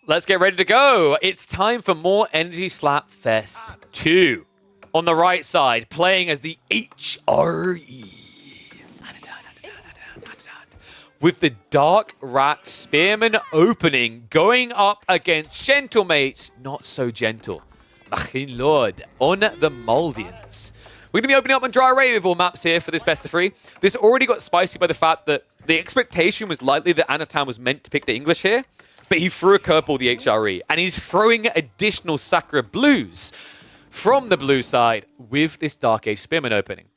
Let's get ready to go. It's time for more Energy Slap Fest 2. On the right side, playing as the HRE. With the Dark Rack Spearman opening, going up against gentle mates, not so gentle. Machin Lord on the Malians. We're going to be opening up on dry array with all maps here for this best of 3. This already got spicy by the fact that the expectation was likely that Anatan was meant to pick the English here, but he threw a curveball the HRE, and he's throwing additional Sakura blues from the blue side with this Dark Age Spearman opening.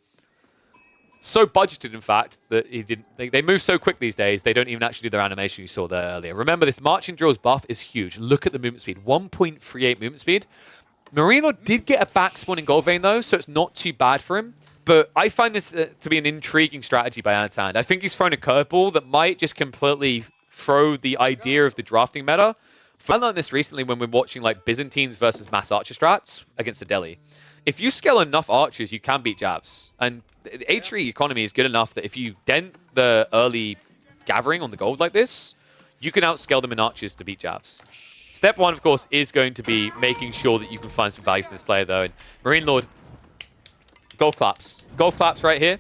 So budgeted, in fact, that he didn't. They move so quick these days, they don't even actually do their animation you saw there earlier. Remember, this Marching Drills buff is huge. Look at the movement speed, 1.38 movement speed. Marino did get a back spawning gold vein, though, so it's not too bad for him. But I find this to be an intriguing strategy by Anatan. I think he's thrown a curveball that might just completely throw the idea of the drafting meta. I learned this recently when we're watching like Byzantines versus mass archer strats against the Delhi. If you scale enough archers, you can beat Javs. And the HRE economy is good enough that if you dent the early gathering on the gold like this, you can outscale them in archers to beat Javs. Step 1, of course, is going to be making sure that you can find some value from this player, though. And Marine Lord, golf claps. Golf claps right here.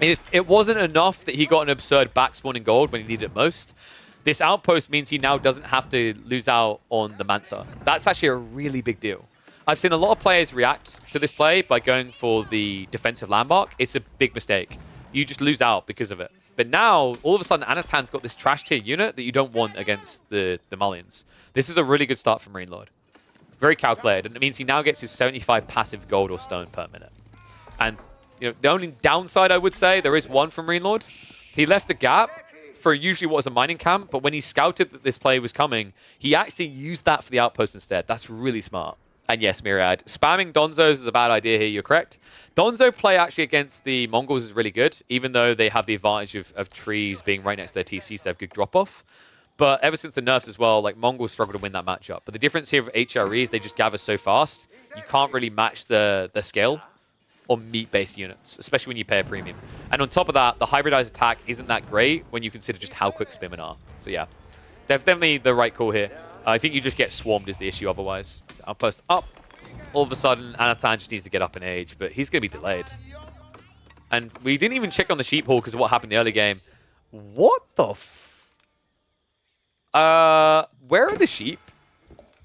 If it wasn't enough that he got an absurd back spawn in gold when he needed it most, this outpost means he now doesn't have to lose out on the Mansa. That's actually a really big deal. I've seen a lot of players react to this play by going for the defensive landmark. It's a big mistake. You just lose out because of it. But now, all of a sudden, Anatan's got this trash tier unit that you don't want against the Malians. This is a really good start from Marine Lord. Very calculated, and it means he now gets his 75 passive gold or stone per minute. And you know, the only downside I would say, there is one from Marine Lord. He left a gap for usually what was a mining camp, but when he scouted that this play was coming, he actually used that for the outpost instead. That's really smart. And yes, Myriad, spamming Donzos is a bad idea here, you're correct. Donzo play actually against the Mongols is really good, even though they have the advantage of trees being right next to their TC, so they have good drop-off. But ever since the nerfs as well, like Mongols struggle to win that matchup. But the difference here with HRE is they just gather so fast, you can't really match the scale on meat-based units, especially when you pay a premium. And on top of that, the hybridized attack isn't that great when you consider just how quick Spearmen are. So yeah, definitely the right call here. I think you just get swarmed is the issue otherwise. Outpost up. All of a sudden, Anatan just needs to get up in age, but he's going to be delayed. And we didn't even check on the sheep hall because of what happened in the early game. What the where are the sheep?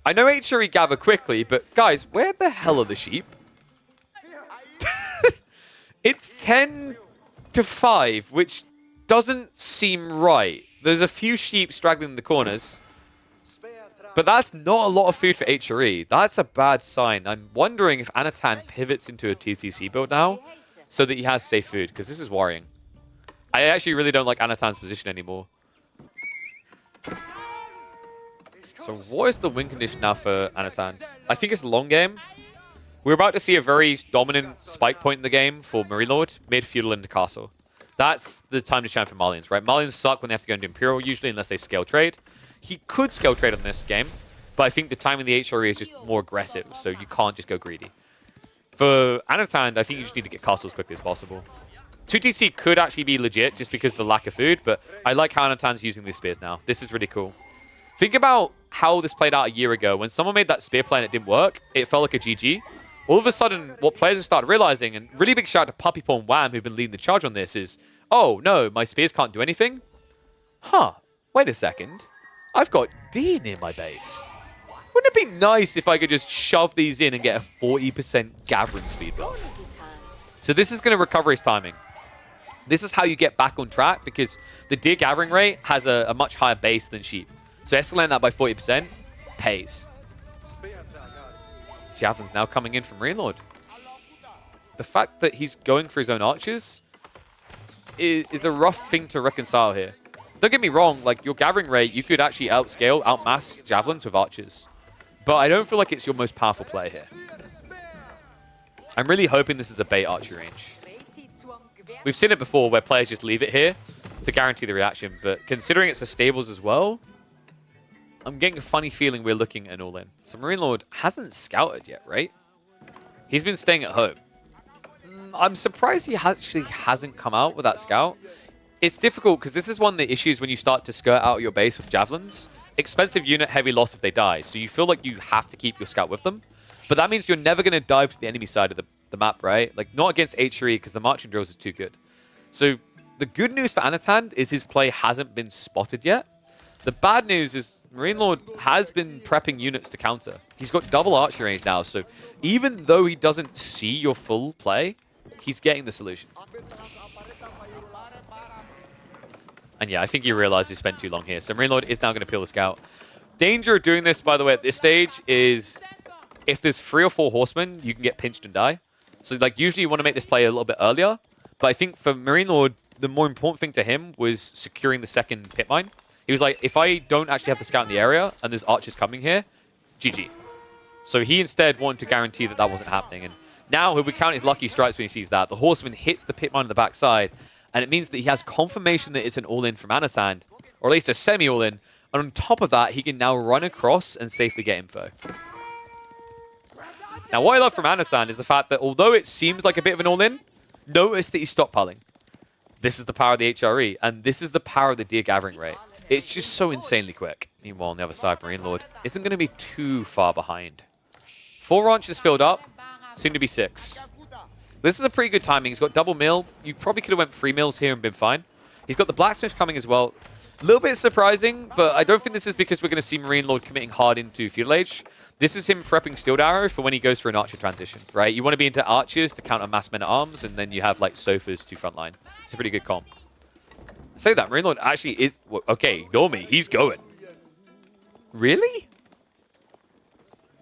I know HRE gather quickly, but guys, where the hell are the sheep? It's 10 to 5, which doesn't seem right. There's a few sheep straggling in the corners. But that's not a lot of food for HRE. That's a bad sign. I'm wondering if Anatan pivots into a TTC build now so that he has safe food, because this is worrying. I actually really don't like Anatan's position anymore. So what is the win condition now for Anatan? I think it's long game. We're about to see a very dominant spike point in the game for Marine Lord, mid-feudal into castle. That's the time to shine for Malians, right? Malians suck when they have to go into Imperial usually, unless they scale trade. He could scale trade on this game, but I think the timing of the HRE is just more aggressive, so you can't just go greedy. For Anatan, I think you just need to get castle as quickly as possible. 2TC could actually be legit just because of the lack of food, but I like how Anatan's using these spears now. This is really cool. Think about how this played out a year ago. When someone made that spear play and it didn't work, it felt like a GG. All of a sudden, what players have started realizing, and really big shout out to Puppy Paw and Wham, who've been leading the charge on this, is, oh, no, my spears can't do anything? Huh, wait a second. I've got D near my base. Wouldn't it be nice if I could just shove these in and get a 40% gathering speed buff? So this is going to recover his timing. This is how you get back on track, because the deer gathering rate has a much higher base than sheep. So escalating that by 40% pays. Javelin's now coming in from Marine Lord. The fact that he's going for his own archers is a rough thing to reconcile here. Don't get me wrong, like your gathering rate, you could actually outscale, outmass javelins with archers. But I don't feel like it's your most powerful play here. I'm really hoping this is a bait archery range. We've seen it before where players just leave it here to guarantee the reaction, but considering it's a stables as well, I'm getting a funny feeling we're looking at an all-in. So Marine Lord hasn't scouted yet, right? He's been staying at home. I'm surprised he actually hasn't come out with that scout. It's difficult because this is one of the issues when you start to skirt out your base with javelins. expensive unit, heavy loss if they die. So you feel like you have to keep your scout with them. But that means you're never going to dive to the enemy side of the map, right? Like, not against HRE, because the marching drills is too good. So the good news for Anatan is his play hasn't been spotted yet. The bad news is Marine Lord has been prepping units to counter. He's got double archery range now, so even though he doesn't see your full play, he's getting the solution. And yeah, I think he realized he spent too long here. So Marine Lord is now going to peel the scout. Danger of doing this, by the way, at this stage is if there's 3 or 4 horsemen, you can get pinched and die. So like usually you want to make this play a little bit earlier. But I think for Marine Lord, the more important thing to him was securing the second pit mine. He was like, if I don't actually have the scout in the area and there's archers coming here, GG. So he instead wanted to guarantee that that wasn't happening. And now he'll be counting his lucky strikes when he sees that. The horseman hits the pit mine on the backside, and it means that he has confirmation that it's an all-in from Anatan, or at least a semi-all-in. And on top of that, he can now run across and safely get info. Now, what I love from Anatan is the fact that although it seems like a bit of an all-in, notice that he's stockpiling. This is the power of the HRE, and this is the power of the deer gathering rate. It's just so insanely quick. Meanwhile, on the other side, Marine Lord isn't going to be too far behind. 4 ranches filled up, soon to be 6. This is a pretty good timing. He's got double mill. You probably could have went 3 mills here and been fine. He's got the blacksmith coming as well. A little bit surprising, but I don't think this is because we're going to see Marine Lord committing hard into Feudal Age. This is him prepping Steel Arrow for when he goes for an archer transition, right? You want to be into archers to counter mass men-at-arms, and then you have like sofas to frontline. It's a pretty good comp. Say that, Marine Lord actually is... Okay, ignore me. He's going. Really?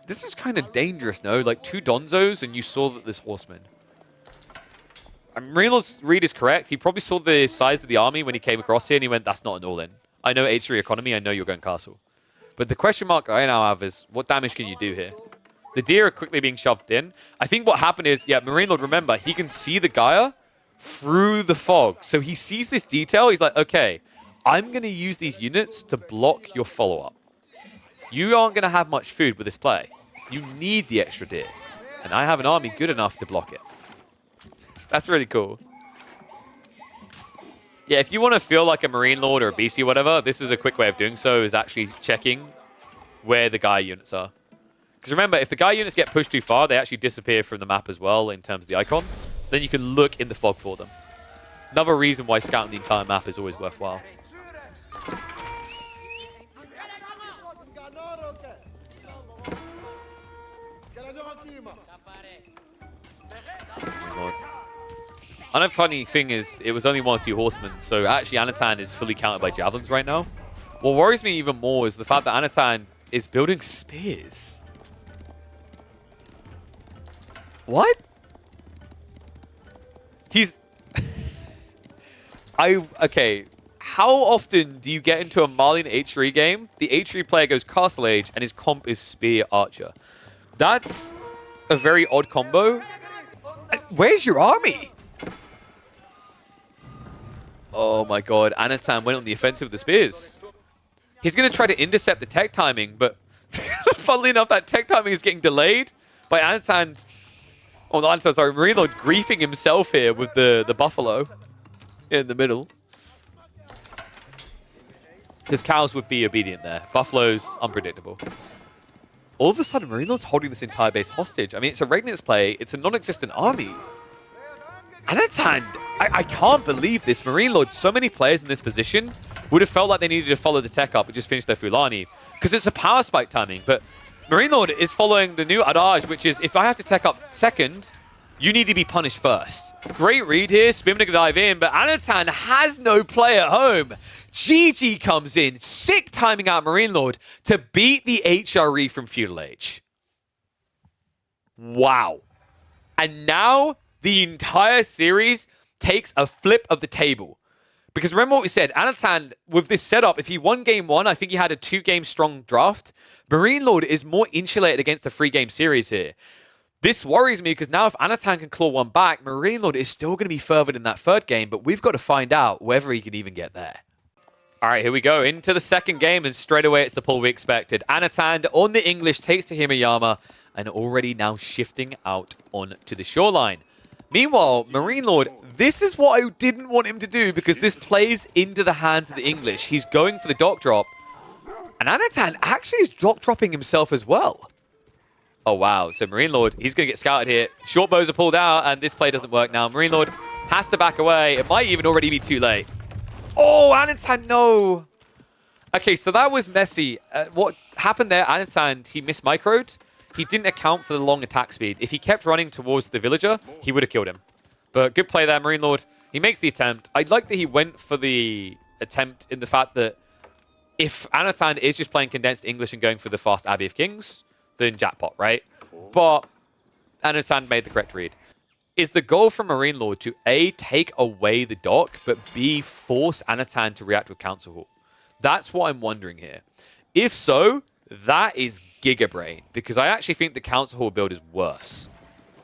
This is kind of dangerous, no? Like 2 Donzos, and you saw that this horseman. Marine Lord's read is correct. He probably saw the size of the army when he came across here, and he went, that's not an all-in. I know H3 economy. I know you're going castle. But the question mark I now have is, what damage can you do here? The deer are quickly being shoved in. I think what happened is, yeah, Marine Lord, remember, he can see the Gaia through the fog. So he sees this detail. He's like, okay, I'm going to use these units to block your follow-up. You aren't going to have much food with this play. You need the extra deer. And I have an army good enough to block it. That's really cool. Yeah, if you want to feel like a Marine Lord or a BC or whatever, this is a quick way of doing so, is actually checking where the Gaia units are. Because remember, if the Gaia units get pushed too far, they actually disappear from the map as well in terms of the icon. So then you can look in the fog for them. Another reason why scouting the entire map is always worthwhile. Another funny thing is, it was only 1 or 2 horsemen, so actually Anatan is fully countered by javelins right now. What worries me even more is the fact that Anatan is building spears. What? He's... Okay, how often do you get into a Malian H3 game, the H3 player goes Castle Age, and his comp is Spear Archer? That's a very odd combo. Where's your army? Oh my god, Anatan went on the offensive with the spears. He's going to try to intercept the tech timing, but funnily enough, that tech timing is getting delayed by Anatan. Oh, no, Anatan, sorry, Marine Lord griefing himself here with the buffalo in the middle. His cows would be obedient there. Buffalo's unpredictable. All of a sudden, Marine Lord's holding this entire base hostage. I mean, it's a Regnitz play. It's a non-existent army. Anatan, I can't believe this. Marine Lord, so many players in this position would have felt like they needed to follow the tech up and just finish their Fulani. Because it's a power spike timing. But Marine Lord is following the new adage, which is, if I have to tech up second, you need to be punished first. Great read here. Spearman going to dive in, but Anatan has no play at home. GG comes in, sick timing out Marine Lord to beat the HRE from Feudal Age. Wow. And now the entire series takes a flip of the table. Because remember what we said, Anatan, with this setup, if he won game 1, I think he had a 2-game strong draft. Marine Lord is more insulated against the 3-game series here. This worries me because now if Anatan can claw 1 back, Marine Lord is still going to be furthered in that 3rd game, but we've got to find out whether he can even get there. All right, here we go into the 2nd game, and straight away it's the pull we expected. Anatan on the English takes to Himayama and already now shifting out onto the shoreline. Meanwhile, Marine Lord, this is what I didn't want him to do because this plays into the hands of the English. He's going for the dock drop. And Anatan actually is dropping himself as well. Oh, wow. So Marine Lord, he's going to get scouted here. Short bows are pulled out, and this play doesn't work now. Marine Lord has to back away. It might even already be too late. Oh, Anatan, no. Okay, so that was messy. What happened there, Anatan, he mismicroed. He didn't account for the long attack speed. If he kept running towards the villager, he would have killed him. But good play there, Marine Lord. He makes the attempt. I like that he went for the attempt in the fact that if Anatan is just playing condensed English and going for the fast Abbey of Kings, then jackpot, right? But Anatan made the correct read. Is the goal from Marine Lord to A, take away the dock, but B, force Anatan to react with Council Hall? That's what I'm wondering here. If so, that is gigabrain, because I actually think the Council Hall build is worse.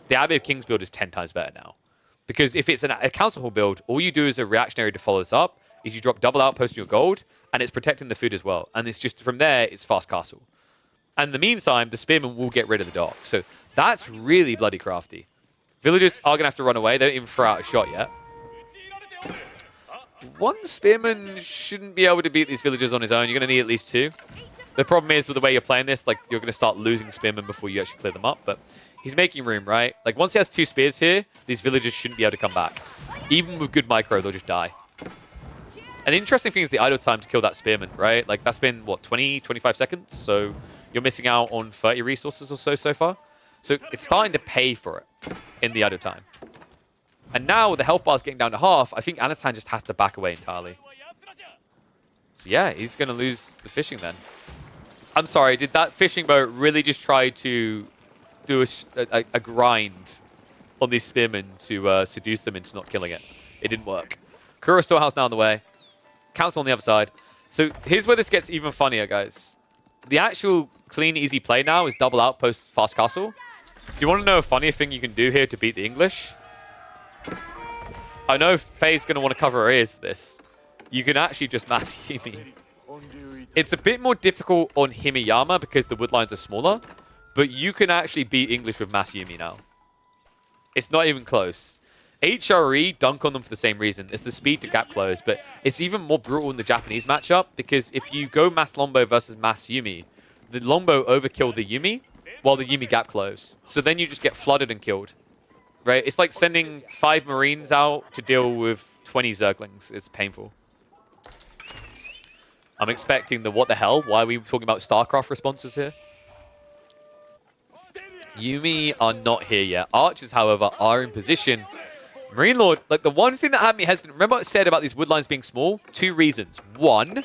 The Abbey of Kings build is 10 times better now. Because if it's a Council Hall build, all you do as a reactionary to follow this up is you drop double outpost in your gold, and it's protecting the food as well. And it's just, from there, it's fast castle. And in the meantime, the spearmen will get rid of the dock. So that's really bloody crafty. Villagers are going to have to run away. They don't even throw out a shot yet. One spearman shouldn't be able to beat these villagers on his own. You're going to need at least two. The problem is with the way you're playing this, like, you're going to start losing spearmen before you actually clear them up. But he's making room, right? Like, once he has two spears here, these villagers shouldn't be able to come back. Even with good micro, they'll just die. And the interesting thing is the idle time to kill that spearman, right? Like, that's been, what, 20, 25 seconds? So you're missing out on 30 resources or so far. So it's starting to pay for it in the idle time. And now with the health bars getting down to half, I think Anatan just has to back away entirely. So yeah, he's going to lose the fishing then. I'm sorry, did that fishing boat really just try to do a grind on these spearmen to seduce them into not killing it? It didn't work. Kura Storehouse now on the way. Council on the other side. So here's where this gets even funnier, guys. The actual clean, easy play now is double outpost, fast castle. Do you want to know a funnier thing you can do here to beat the English? I know Faye's going to want to cover her ears for this. You can actually just mass Yumi. It's a bit more difficult on Himiyama because the woodlines are smaller, but you can actually beat English with mass Yumi now. It's not even close. HRE dunk on them for the same reason. It's the speed to gap close, but it's even more brutal in the Japanese matchup because if you go mass Lombo versus mass Yumi, the Lombo overkill the Yumi while the Yumi gap close. So then you just get flooded and killed. Right? It's like sending 5 Marines out to deal with 20 Zerglings. It's painful. I'm expecting the what the hell? Why are we talking about StarCraft responses here? Yumi are not here yet. Archers, however, are in position. Marine Lord, like the one thing that had me hesitant, remember what I said about these woodlines being small? 2 reasons. 1,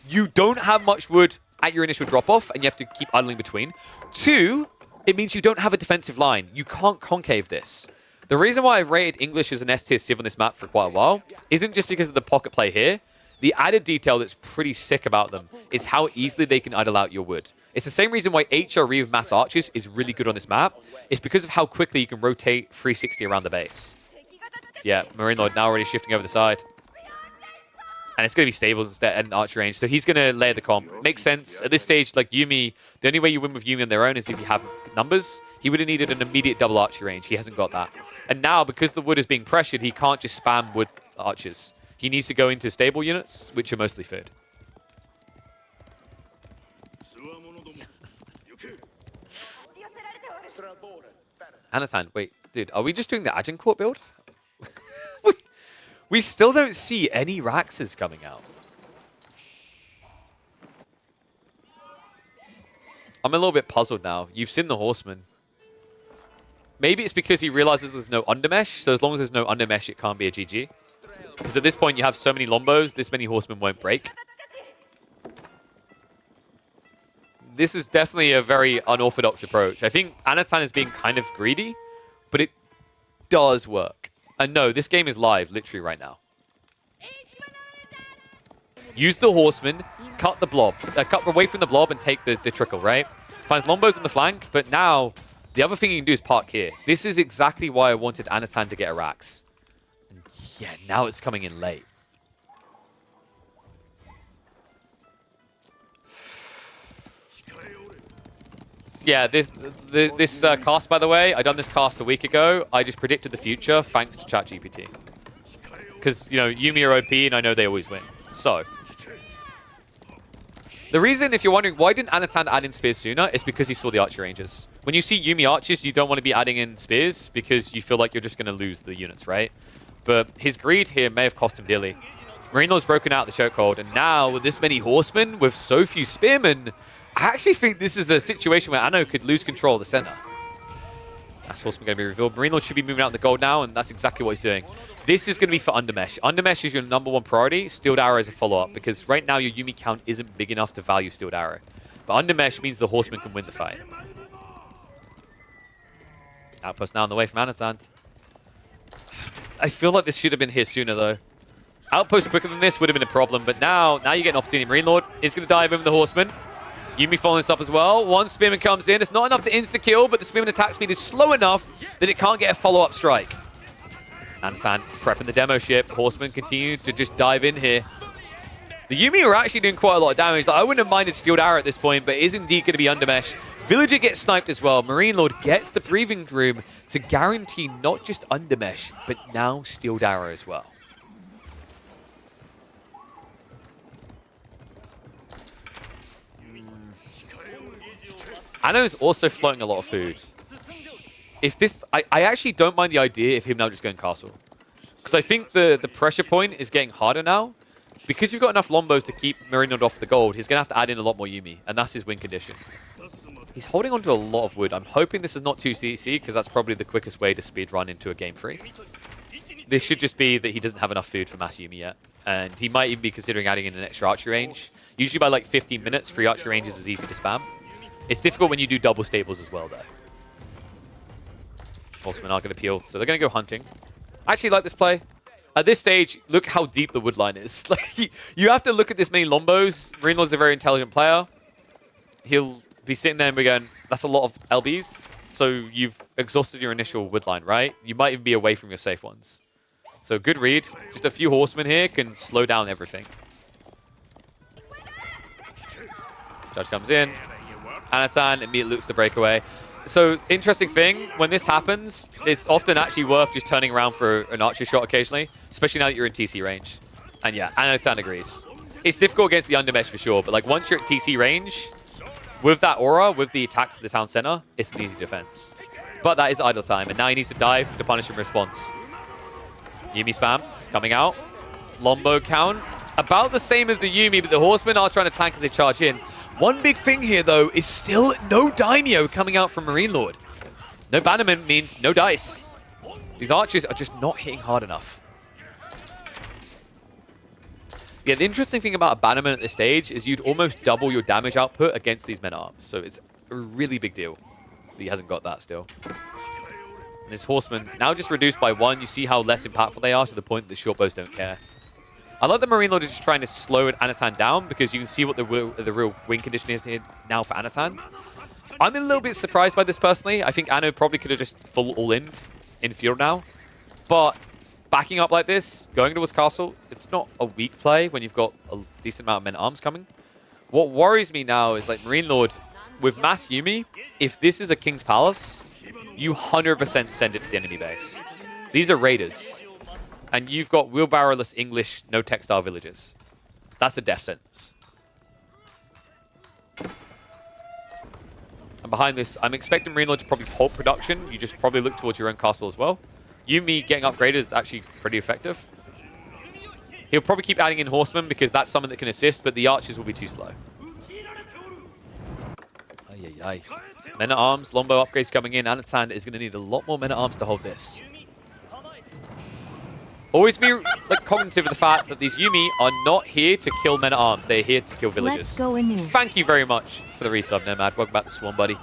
you don't have much wood at your initial drop-off, and you have to keep idling between. 2, it means you don't have a defensive line. You can't concave this. The reason why I've rated English as an S tier civ on this map for quite a while isn't just because of the pocket play here. The added detail that's pretty sick about them is how easily they can idle out your wood. It's the same reason why HRE with mass archers is really good on this map. It's because of how quickly you can rotate 360 around the base. So yeah, Marine Lord now already shifting over the side. And it's going to be stables instead and archer range. So he's going to layer the comp. Makes sense. At this stage, like Yumi, the only way you win with Yumi on their own is if you have numbers. He would have needed an immediate double archer range. He hasn't got that. And now, because the wood is being pressured, he can't just spam wood archers. He needs to go into stable units, which are mostly food. Anatan, wait, dude, are we just doing the Agincourt build? We still don't see any Raxes coming out. I'm a little bit puzzled now. You've seen the Horseman. Maybe it's because he realizes there's no undermesh, so as long as there's no undermesh, it can't be a GG. Because at this point, you have so many Lombos, this many Horsemen won't break. This is definitely a very unorthodox approach. I think Anatan is being kind of greedy, but it does work. And no, this game is live literally right now. Use the Horseman, cut the blobs, cut away from the blob and take the trickle, right? Finds Lombos in the flank, but now the other thing you can do is park here. This is exactly why I wanted Anatan to get a Rax. And yeah, now it's coming in late. Yeah, this cast, by the way, I done this cast a week ago. I just predicted the future thanks to ChatGPT. Because, you know, Yumi are OP and I know they always win. So. The reason, if you're wondering, why didn't Anatan add in spears sooner, is because he saw the archer ranges. When you see Yumi archers, you don't want to be adding in spears because you feel like you're just going to lose the units, right? But his greed here may have cost him dearly. Marine Lord's broken out the chokehold, and now with this many horsemen, with so few spearmen, I actually think this is a situation where Anno could lose control of the center. That's horseman going to be revealed. Marine Lord should be moving out the gold now, and that's exactly what he's doing. This is going to be for Undermesh. Undermesh is your #1 priority. Steeled Arrow is a follow-up, because right now your Yumi count isn't big enough to value Steeled Arrow. But Undermesh means the horseman can win the fight. Outpost now on the way from Anatan. I feel like this should have been here sooner, though. Outpost quicker than this would have been a problem, but now you get an opportunity. Marine Lord is going to dive in with the horseman. Yumi following this up as well. One spearman comes in. It's not enough to insta-kill, but the spearman attack speed is slow enough that it can't get a follow-up strike. Anatan prepping the demo ship. Horsemen continue to just dive in here. The Yumi are actually doing quite a lot of damage. Like, I wouldn't have minded Steeled Arrow at this point, but it is indeed going to be Undermesh. Villager gets sniped as well. Marine Lord gets the breathing room to guarantee not just Undermesh, but now Steeled Arrow as well. Anno's also floating a lot of food. If this, I actually don't mind the idea of him now just going castle. Because I think the pressure point is getting harder now. Because you've got enough Lombos to keep Marine Lord off the gold, he's going to have to add in a lot more Yumi. And that's his win condition. He's holding on to a lot of wood. I'm hoping this is not 2 CC, because that's probably the quickest way to speedrun into a game 3. This should just be that he doesn't have enough food for mass Yumi yet. And he might even be considering adding in an extra archery range. Usually by like 15 minutes, free archery ranges is easy to spam. It's difficult when you do double stables as well, though. Horsemen are going to peel, so they're going to go hunting. I actually like this play. At this stage, look how deep the wood line is. Like, you have to look at this many Lombos. Marine Lord's a very intelligent player. He'll be sitting there and be going, that's a lot of LBs. So you've exhausted your initial wood line, right? You might even be away from your safe ones. So good read. Just a few horsemen here can slow down everything. Judge comes in. Anatan immediately looks the breakaway. So, interesting thing, when this happens, it's often actually worth just turning around for an archer shot occasionally, especially now that you're in TC range. And yeah, Anatan agrees. It's difficult against the Undermesh for sure, but like once you're at TC range, with that aura, with the attacks to the town center, it's an easy defense. But that is idle time, and now he needs to dive to punish in response. Yumi spam coming out. Lombo count. About the same as the Yumi, but the horsemen are trying to tank as they charge in. One big thing here, though, is still no daimyo coming out from Marine Lord. No bannerman means no dice. These archers are just not hitting hard enough. Yeah, the interesting thing about a bannerman at this stage is you'd almost double your damage output against these men-at-arms. So it's a really big deal that he hasn't got that still. And this horseman, now just reduced by 1, you see how less impactful they are to the point that short bows don't care. I like that Marine Lord is just trying to slow Anatan down because you can see what the real win condition is here now for Anatan. I'm a little bit surprised by this personally. I think Anno probably could have just full all-in field now. But backing up like this, going towards castle, it's not a weak play when you've got a decent amount of men-at-arms coming. What worries me now is like Marine Lord with mass Yumi, if this is a King's Palace, you 100% send it to the enemy base. These are raiders. And you've got wheelbarrow-less English, no textile villages. That's a death sentence. And behind this, I'm expecting Marine Lord to probably hold production. You just probably look towards your own castle as well. Yumi getting upgraded is actually pretty effective. He'll probably keep adding in horsemen because that's someone that can assist, but the archers will be too slow. Ay. Men-at-arms, Lombo upgrades coming in. Anatan is going to need a lot more men-at-arms to hold this. Always be like cognitive of the fact that these Yumi are not here to kill men-at-arms. They're here to kill villagers. Let's go anew. Thank you very much for the resub, Nomad. Welcome back to Swarm, buddy.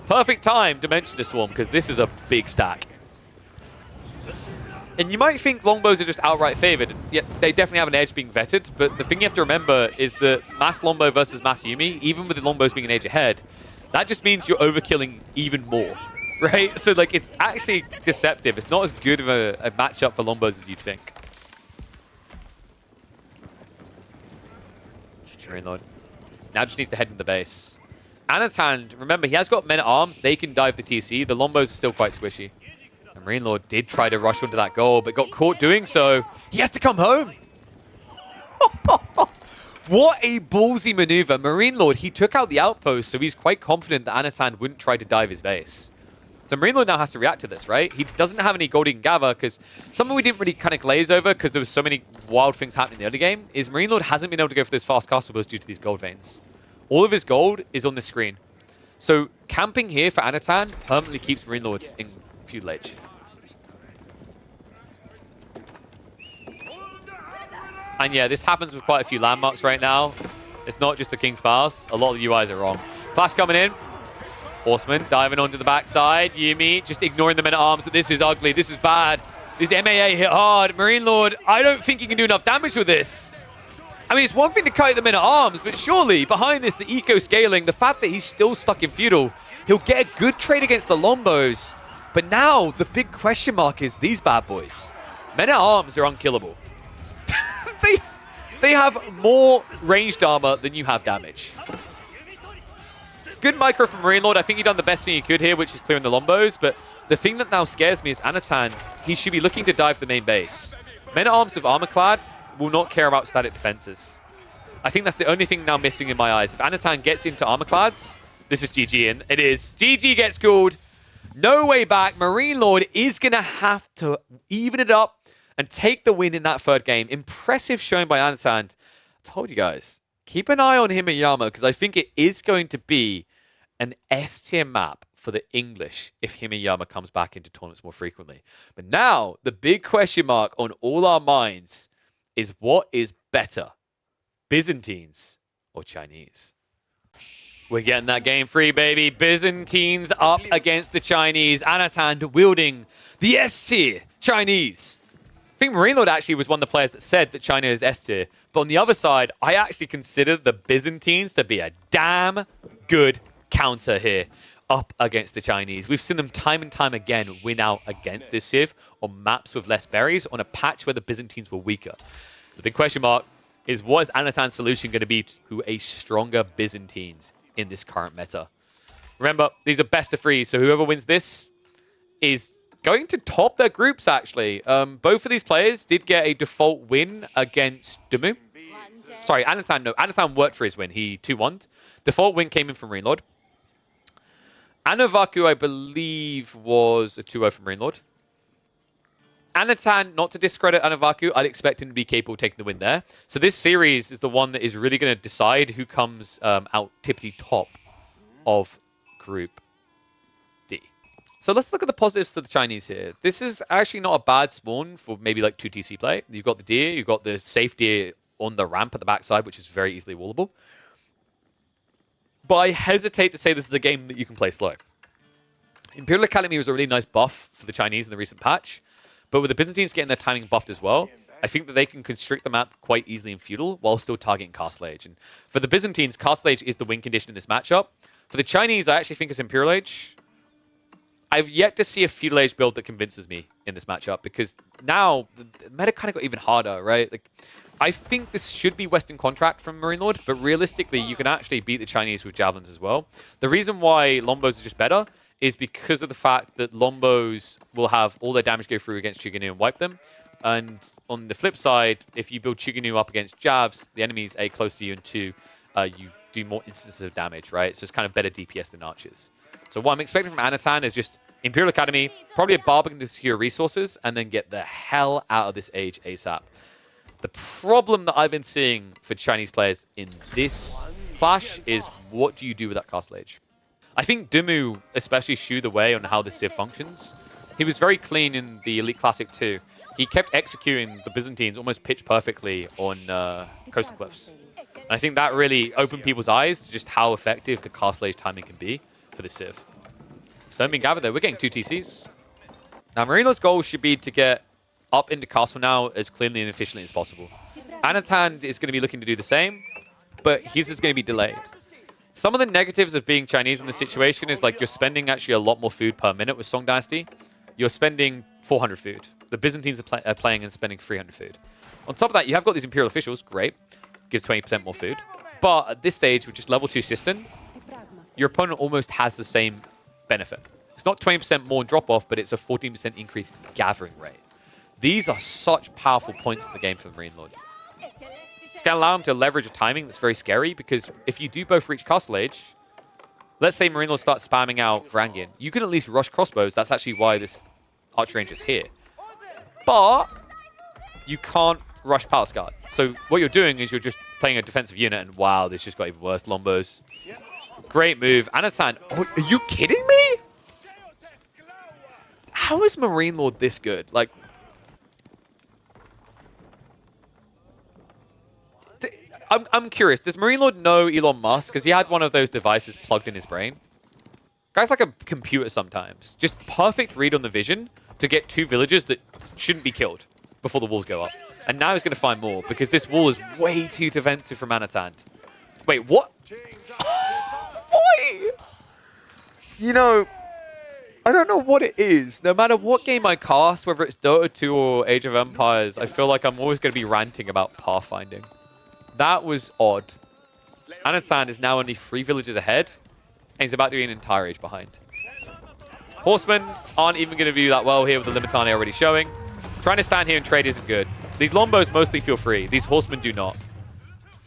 Perfect time to mention the Swarm because this is a big stack. And you might think Longbows are just outright favored. Yet they definitely have an edge being vetted. But the thing you have to remember is that mass Longbow versus mass Yumi, even with the Longbows being an edge ahead, that just means you're overkilling even more. Right? So, like, it's actually deceptive. It's not as good of a matchup for Lombos as you'd think. Marine Lord. Now just needs to head into the base. Anatan, remember, he has got men-at-arms. They can dive the TC. The Lombos are still quite squishy. And Marine Lord did try to rush onto that goal, but got caught doing so. He has to come home. What a ballsy maneuver. Marine Lord, he took out the outpost, so he's quite confident that Anatan wouldn't try to dive his base. So Marine Lord now has to react to this, right? He doesn't have any gold he can gather, because something we didn't really kind of glaze over because there was so many wild things happening in the early game is Marine Lord hasn't been able to go for those fast castle builds due to these gold veins. All of his gold is on the screen. So camping here for Anatan permanently keeps Marine Lord in feudal age. And yeah, this happens with quite a few landmarks right now. It's not just the King's Pass. A lot of the UIs are wrong. Clash coming in. Horseman diving onto the backside. Yumi just ignoring the men-at-arms, but this is ugly. This is bad. This MAA hit hard. Marine Lord, I don't think he can do enough damage with this. I mean, it's one thing to kite the men-at-arms, but surely behind this, the eco-scaling, the fact that he's still stuck in feudal, he'll get a good trade against the Lombos. But now, the big question mark is these bad boys. Men-at-arms are unkillable. They have more ranged armor than you have damage. Good micro from Marine Lord. I think he done the best thing he could here, which is clearing the Lombos. But the thing that now scares me is Anatan. He should be looking to dive the main base. Men-at-arms with armor-clad will not care about static defenses. I think that's the only thing now missing in my eyes. If Anatan gets into armor-clads, this is GG, and it is. GG gets called. No way back. Marine Lord is going to have to even it up and take the win in that third game. Impressive showing by Anatan. I told you guys, keep an eye on Himeyama because I think it is going to be an S-tier map for the English if Himeyama comes back into tournaments more frequently. But now, the big question mark on all our minds is what is better, Byzantines or Chinese? We're getting that game free, baby. Byzantines up against the Chinese. Anatan wielding the S-tier Chinese. I think Marine Lord actually was one of the players that said that China is S-tier. But on the other side, I actually consider the Byzantines to be a damn good counter here up against the Chinese. We've seen them time and time again win out against this Civ on maps with less berries on a patch where the Byzantines were weaker. The big question mark is what is Anatan's solution going to be to a stronger Byzantines in this current meta? Remember, these are best of three, so whoever wins this is going to top their groups, actually. Both of these players did get a default win against Dumu. Sorry, Anatan, no. Anatan worked for his win. He 2-1'd. Default win came in from Marine Lord. Anavaku, I believe, was a 2-0 from Marine Lord. Anatan, not to discredit Anavaku, I'd expect him to be capable of taking the win there. So this series is the one that is really going to decide who comes out tippity top of Group D. So let's look at the positives to the Chinese here. This is actually not a bad spawn for maybe like 2 TC play. You've got the deer, you've got the safe deer on the ramp at the backside, which is very easily wallable. But I hesitate to say this is a game that you can play slow. Imperial Academy was a really nice buff for the Chinese in the recent patch. But with the Byzantines getting their timing buffed as well, I think that they can constrict the map quite easily in feudal while still targeting Castle Age. And for the Byzantines, Castle Age is the win condition in this matchup. For the Chinese, I actually think it's Imperial Age. I've yet to see a feudal age build that convinces me in this matchup because now the meta kind of got even harder, right? Like, I think this should be Western Contract from Marine Lord, but realistically, you can actually beat the Chinese with javelins as well. The reason why Lombos are just better is because of the fact that Lombos will have all their damage go through against Chiganu and wipe them. And on the flip side, if you build Chiganu up against Javs, the enemy's A, close to you, and 2, you do more instances of damage, right? So it's kind of better DPS than archers. So what I'm expecting from Anatan is just Imperial Academy, probably a bargain to secure resources, and then get the hell out of this age ASAP. The problem that I've been seeing for Chinese players in this clash is what do you do with that Castle Age? I think Dumu especially shooed the way on how the Civ functions. He was very clean in the Elite Classic 2. He kept executing the Byzantines almost pitch perfectly on Coastal Cliffs. And I think that really opened people's eyes to just how effective the Castle Age timing can be for the Civ. Stone being gathered there. We're getting 2 TCs. Now, Marino's goal should be to get up into Castle now as cleanly and efficiently as possible. Anatan is going to be looking to do the same, but his is going to be delayed. Some of the negatives of being Chinese in this situation is like you're spending actually a lot more food per minute with Song Dynasty. You're spending 400 food. The Byzantines are playing and spending 300 food. On top of that, you have got these Imperial officials. Great. Gives 20% more food. But at this stage, with just level 2 system, your opponent almost has the same benefit. It's not 20% more drop-off, but it's a 14% increase in gathering rate. These are such powerful points in the game for the Marine Lord. It's going to allow him to leverage a timing that's very scary, because if you do both reach Castle Age, let's say Marine Lord starts spamming out Varangian, you can at least rush crossbows. That's actually why this Archer Range is here. But you can't rush Palace Guard. So what you're doing is you're just playing a defensive unit, and wow, this just got even worse. Lombos. Great move. Anatan. Oh, are you kidding me? How is Marine Lord this good? Like, I'm curious. Does Marine Lord know Elon Musk? Because he had one of those devices plugged in his brain. Guy's like a computer sometimes. Just perfect read on the vision to get 2 villagers that shouldn't be killed before the walls go up. And now he's going to find more, because this wall is way too defensive from Anatan. Wait, what? Why? You know, I don't know what it is. No matter what game I cast, whether it's Dota 2 or Age of Empires, I feel like I'm always going to be ranting about pathfinding. That was odd. Anatan is now only 3 villages ahead, and he's about to be an entire age behind. Horsemen aren't even going to do that well here with the Limitane already showing. Trying to stand here and trade isn't good. These Lombos mostly feel free. These Horsemen do not.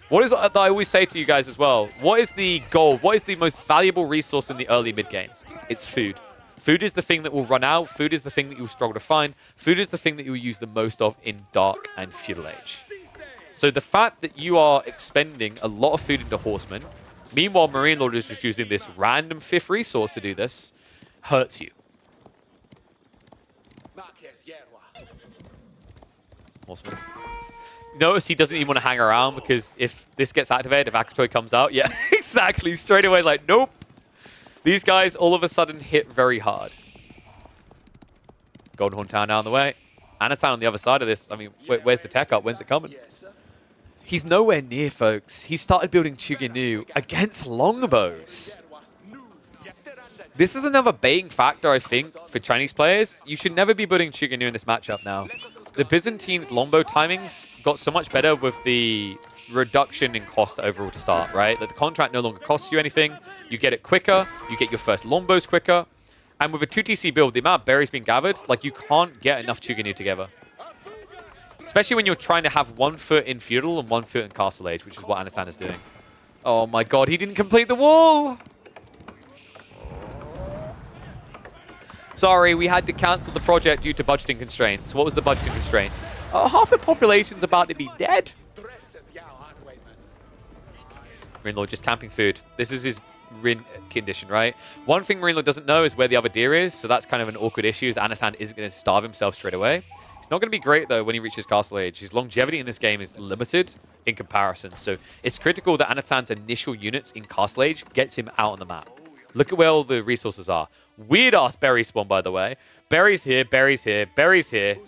What is that I always say to you guys as well? What is the goal? What is the most valuable resource in the early mid-game? It's food. Food is the thing that will run out. Food is the thing that you'll struggle to find. Food is the thing that you'll use the most of in Dark and Feudal Age. So the fact that you are expending a lot of food into Horsemen, meanwhile Marine Lord is just using this random 5th resource to do this, hurts you. Horseman. Notice he doesn't even want to hang around, because if this gets activated, if Akratoy comes out, yeah, exactly, straight away, like, nope. These guys all of a sudden hit very hard. Golden Horn Town now on the way. Anatan on the other side of this. I mean, where's the tech up? When's it coming? He's nowhere near, folks. He started building Chuginu against longbows. This is another baiting factor, I think, for Chinese players. You should never be building Chuginu in this matchup now. The Byzantines' longbow timings got so much better with the reduction in cost overall to start, right? That the contract no longer costs you anything. You get it quicker. You get your first longbows quicker. And with a 2TC build, the amount of berries being gathered, like, you can't get enough Chuginu together. Especially when you're trying to have 1 foot in Feudal and 1 foot in Castle Age, which is what Anatan is doing. Oh my god, he didn't complete the wall! Sorry, we had to cancel the project due to budgeting constraints. What was the budgeting constraints? Half the population's about to be dead. Marine Lord just camping food. This is his Rin condition, right? One thing Marine Lord doesn't know is where the other deer is, so that's kind of an awkward issue, as Anatan isn't going to starve himself straight away. It's not going to be great, though, when he reaches Castle Age. His longevity in this game is limited in comparison, so it's critical that Anatan's initial units in Castle Age gets him out on the map. Look at where all the resources are. Weird-ass berry spawn, by the way. Berries here, berries here, berries here.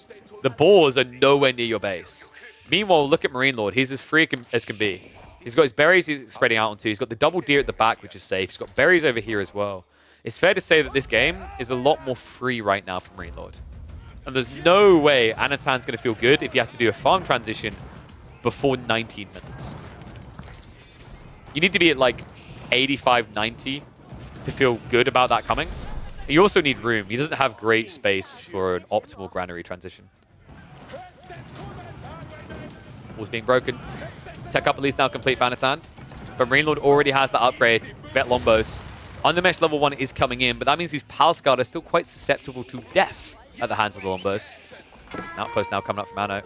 The boars are nowhere near your base. Meanwhile, look at Marine Lord. He's as free as can be. He's got his berries he's spreading out onto. He's got the double deer at the back, which is safe. He's got berries over here as well. It's fair to say that this game is a lot more free right now for Marine Lord. And there's no way Anatan's going to feel good if he has to do a farm transition before 19 minutes. You need to be at like 85, 90 to feel good about that coming. You also need room. He doesn't have great space for an optimal granary transition. Wall's being broken. Tech up at least now complete for Anatan. But Marine Lord already has the upgrade. Bet Lombos. Undermesh level 1 is coming in, but that means these Palace Guard are still quite susceptible to death at the hands of the Lombos. Outpost now coming up from Anno.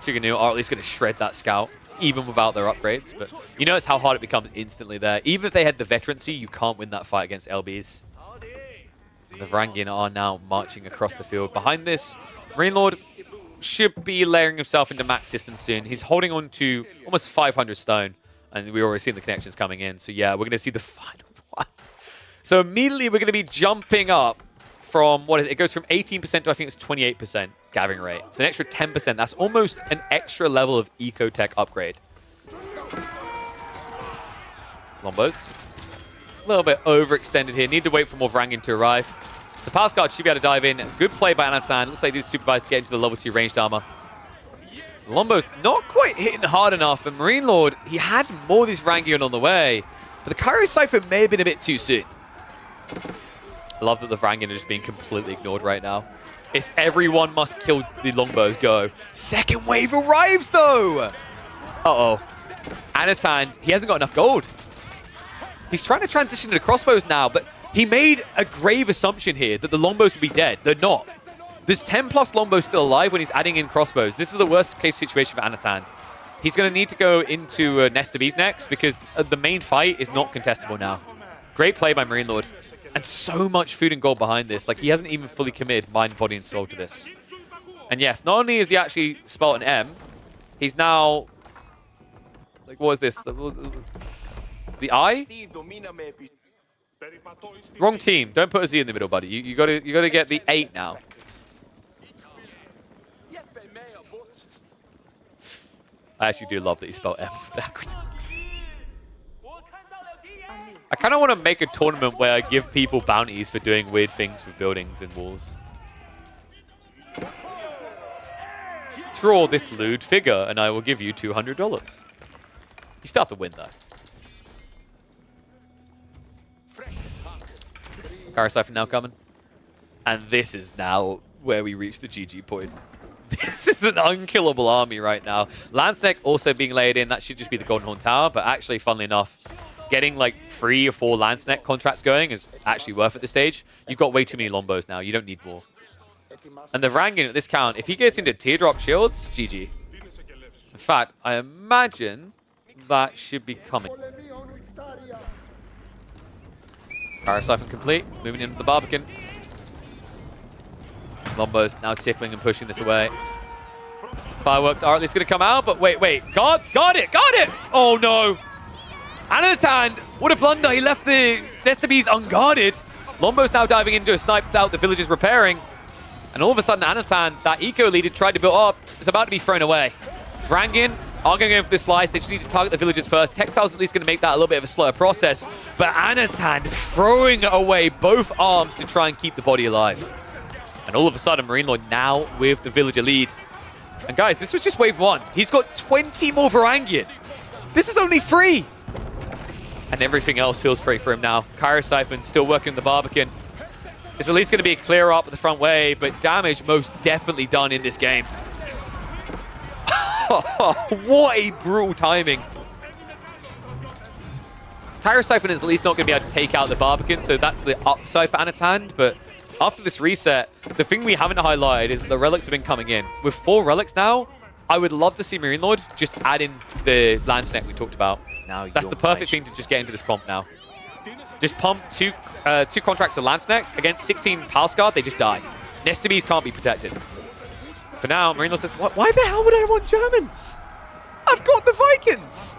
Chuginu are at least going to shred that scout, even without their upgrades. But you notice how hard it becomes instantly there. Even if they had the veterancy, you can't win that fight against LBs. And the Varangian are now marching across the field. Behind this, Marine Lord should be layering himself into max distance soon. He's holding on to almost 500 stone. And we've already seen the connections coming in. So yeah, we're going to see the final one. So immediately we're going to be jumping up from, what is it? It goes from 18% to I think it's 28% gathering rate. So an extra 10%. That's almost an extra level of eco-tech upgrade. Lombos. A little bit overextended here. Need to wait for more Varangian to arrive. So Palace Guard should be able to dive in. Good play by Anatan. Looks like he's supervised to get into the level 2 ranged armor. So Lombo's not quite hitting hard enough. And Marine Lord, he had more of these Varangian on the way. But the Cairo Cypher may have been a bit too soon. I love that the Varangian are just being completely ignored right now. It's everyone must kill the longbows. Go. Second wave arrives, though. Uh-oh. Anatan, he hasn't got enough gold. He's trying to transition to the crossbows now, but he made a grave assumption here that the longbows would be dead. They're not. There's 10 plus longbows still alive when he's adding in crossbows. This is the worst case situation for Anatan. He's going to need to go into Nest of Bees next because the main fight is not contestable now. Great play by Marine Lord. And so much food and gold behind this. Like, he hasn't even fully committed mind, body, and soul to this. And yes, not only has he actually spelled an M, he's now... Like, what is this? The I? Wrong team. Don't put a Z in the middle, buddy. You gotta get the 8 now. I actually do love that you spell M with the aqueducts. I kind of want to make a tournament where I give people bounties for doing weird things with buildings and walls. Draw this lewd figure and I will give you $200. You still have to win though. Karasiphon now coming. And this is now where we reach the GG point. This is an unkillable army right now. Landsneck also being laid in. That should just be the Golden Horn Tower. But actually, funnily enough, getting like 3 or 4 Landsneck contracts going is actually worth at this stage. You've got way too many longbows now. You don't need more. And the Varangian at this count, if he gets into teardrop shields, GG. In fact, I imagine that should be coming. Karasiphon complete. Moving into the Barbican. Longbows now tickling and pushing this away. Fireworks are at least going to come out, but wait. Got it! Oh no! Anatan, what a blunder. He left the Nest of Bees unguarded. Longbows now diving into a snipe without the villagers repairing. And all of a sudden, Anatan, that eco leader tried to build up, is about to be thrown away. Varangian are going to go for this slice. They just need to target the villagers first. Textile's at least going to make that a little bit of a slower process. But Anatan throwing away both arms to try and keep the body alive. And all of a sudden, Marine Lord now with the villager lead. And guys, this was just wave 1. He's got 20 more Varangian. This is only 3. And everything else feels free for him now. Karasiphon still working the Barbican. It's at least going to be a clear up at the front wave, but damage most definitely done in this game. What a brutal timing. Karasiphon is at least not going to be able to take out the Barbican, so that's the upside for Anatan, but after this reset, the thing we haven't highlighted is that the relics have been coming in. With 4 relics now, I would love to see Marine Lord just add in the Landsneck we talked about. That's the perfect thing to just get into this comp now. Just pump two contracts of Landsneck against 16 Palace Guard, they just die. Nest of Bees can't be protected. For now, Marine Lord says, why the hell would I want Germans? I've got the Vikings!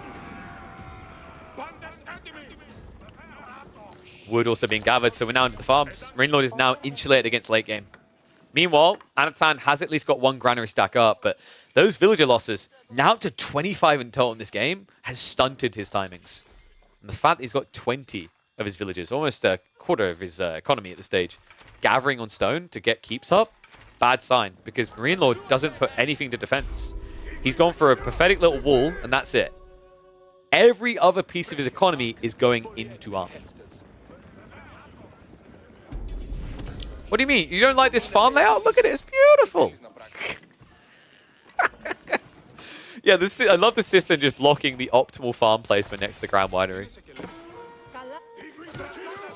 Wood also being gathered, so we're now into the farms. Marine Lord is now insulated against late game. Meanwhile, Anatan has at least got 1 granary stack up, but those villager losses, now up to 25 in total in this game, has stunted his timings. And the fact that he's got 20 of his villagers, almost a quarter of his economy at this stage, gathering on stone to get keeps up, bad sign, because Marine Lord doesn't put anything to defense. He's gone for a pathetic little wall, and that's it. Every other piece of his economy is going into army. What do you mean? You don't like this farm layout? Look at it, it's beautiful. Yeah, I love the system just blocking the optimal farm placement next to the Grand Winery.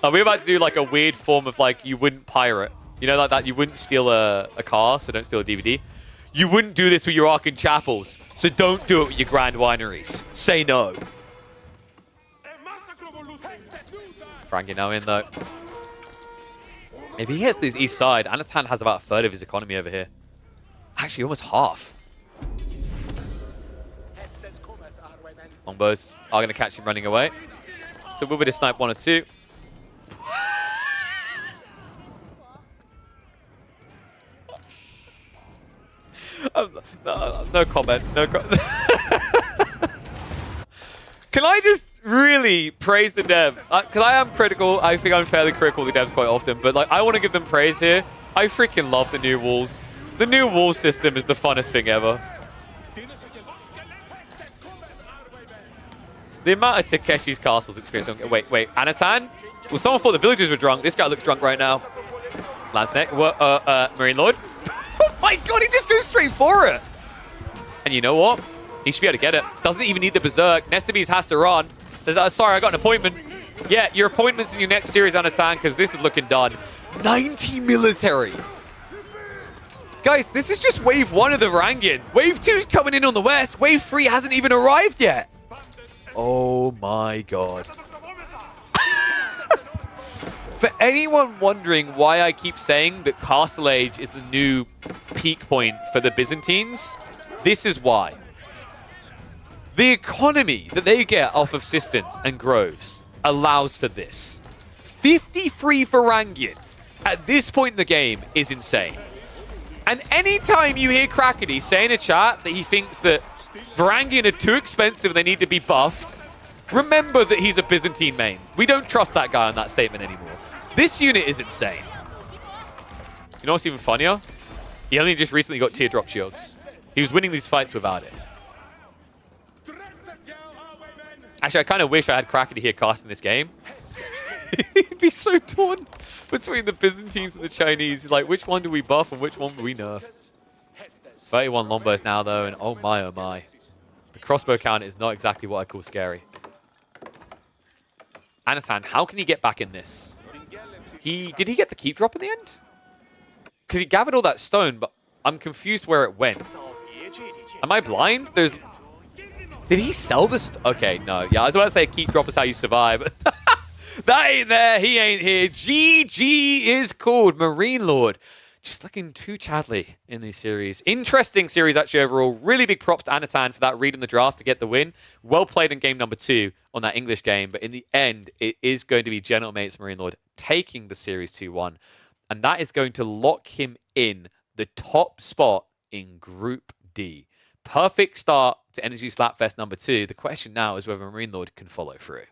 We're about to do like a weird form of like, you wouldn't pirate. You know, like that, you wouldn't steal a car, so don't steal a DVD. You wouldn't do this with your Arkan chapels, so don't do it with your Grand Wineries. Say no. Frankie now in though. If he hits this east side, Anatan has about 1/3 of his economy over here. Actually, almost half. Longbows are going to catch him running away. So we'll be to snipe 1 or 2. No comment. Can I just really praise the devs? Because I am critical. I think I'm fairly critical of the devs quite often. But like, I want to give them praise here. I freaking love the new walls. The new wall system is the funnest thing ever. The amount of Takeshi's castles experience. Wait, Anatan? Well, someone thought the villagers were drunk. This guy looks drunk right now. Landsneck. Marine Lord. my god, he just goes straight for it. And you know what? He should be able to get it. Doesn't even need the Berserk. Nestabes has to run. Says, sorry, I got an appointment. Yeah, your appointment's in your next series on a tank because this is looking done. 90 military. Guys, this is just wave 1 of the Varangian. Wave 2's coming in on the west. Wave 3 hasn't even arrived yet. Oh my god. For anyone wondering why I keep saying that Castle Age is the new peak point for the Byzantines, this is why. The economy that they get off of cisterns and groves allows for this. 53 Varangian at this point in the game is insane. And anytime you hear Crackety say in a chat that he thinks that Varangian are too expensive and they need to be buffed, remember that he's a Byzantine main. We don't trust that guy on that statement anymore. This unit is insane. You know what's even funnier? He only just recently got teardrop shields. He was winning these fights without it. Actually, I kind of wish I had Crackety here casting this game. He'd be so torn between the Byzantines and the Chinese. He's like, which one do we buff and which one do we nerf? 31 Lombos now, though, and oh my. The crossbow count is not exactly what I call scary. Anatan, how can he get back in this? Did he get the keep drop in the end? Because he gathered all that stone, but I'm confused where it went. Am I blind? Did he sell this? Okay, no. Yeah, I was about to say keep drop is how you survive. That ain't there. He ain't here. GG is called. Marine Lord. Just looking too Chadley in this series. Interesting series, actually, overall. Really big props to Anatan for that read in the draft to get the win. Well played in game number 2 on that English game. But in the end, it is going to be General Mates Marine Lord taking the series 2-1. And that is going to lock him in the top spot in Group D. Perfect start to Energy Slapfest number 2. The question now is whether Marine Lord can follow through.